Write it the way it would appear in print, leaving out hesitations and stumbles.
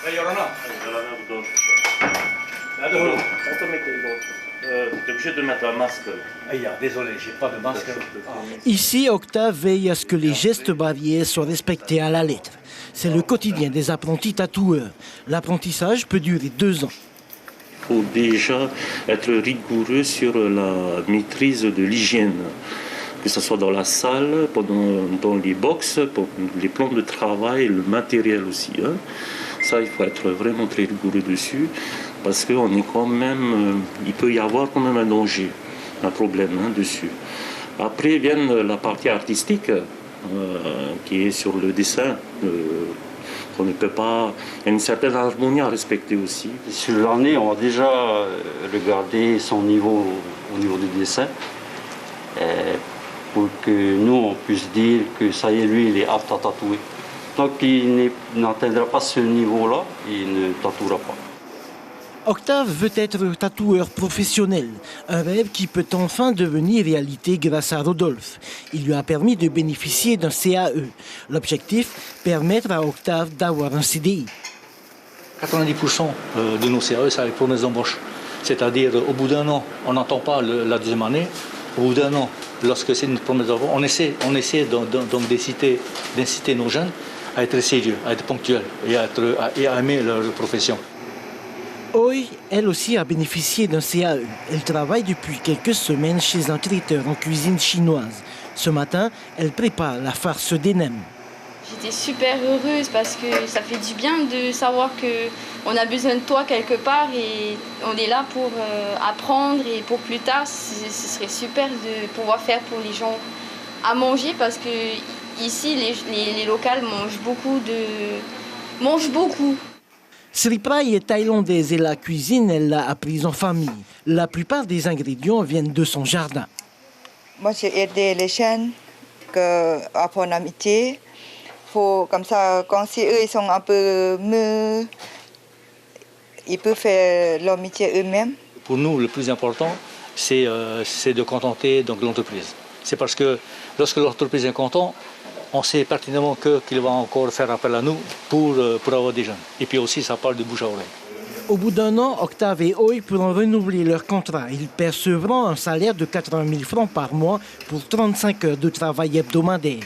T'es obligé de mettre un masque. Désolé, j'ai pas de masque. Ici, Octave veille à ce que les gestes barrières soient respectés à la lettre. C'est le quotidien des apprentis tatoueurs. L'apprentissage peut durer 2 ans. Il faut déjà être rigoureux sur la maîtrise de l'hygiène, que ce soit dans la salle, dans les box, pour les plans de travail, le matériel aussi. Ça, il faut être vraiment très rigoureux dessus, parce qu'on est quand même, il peut y avoir quand même un danger, un problème dessus. Après vient la partie artistique, qui est sur le dessin. On ne peut pas. Il y a une certaine harmonie à respecter aussi. Sur l'année, on va déjà regarder son niveau au niveau du dessin pour que nous, on puisse dire que ça y est, lui, il est apte à tatouer. Tant qu'il n'atteindra pas ce niveau-là, il ne tatouera pas. Octave veut être tatoueur professionnel, un rêve qui peut enfin devenir réalité grâce à Rodolphe. Il lui a permis de bénéficier d'un CAE. L'objectif, permettre à Octave d'avoir un CDI. 90% de nos CAE, ça arrive pour les embauches. C'est-à-dire, au bout d'1 an, on n'entend pas la deuxième année. Au bout d'1 an, lorsque c'est une promesse d'embauche, on essaie donc d'inciter nos jeunes à être sérieux, à être ponctuels et à aimer leur profession. Oi, elle aussi, a bénéficié d'un CAE. Elle travaille depuis quelques semaines chez un traiteur en cuisine chinoise. Ce matin, elle prépare la farce des nems. J'étais super heureuse parce que ça fait du bien de savoir qu'on a besoin de toi quelque part et on est là pour apprendre et pour plus tard, ce serait super de pouvoir faire pour les gens à manger parce que ici, les locales mangent beaucoup. Sriprai est thaïlandaise et la cuisine, elle l'a apprise en famille. La plupart des ingrédients viennent de son jardin. Moi, j'ai aidé les jeunes à apprendre l'amitié. Comme ça, quand eux ils sont un peu mieux, ils peuvent faire l'amitié eux-mêmes. Pour nous, le plus important, c'est de contenter donc l'entreprise. C'est parce que lorsque l'entreprise est contente, on sait pertinemment qu'il va encore faire appel à nous pour avoir des jeunes. Et puis aussi, ça parle de bouche à oreille. Au bout d'1 an, Octave et Oi pourront renouveler leur contrat. Ils percevront un salaire de 80 000 francs par mois pour 35 heures de travail hebdomadaire.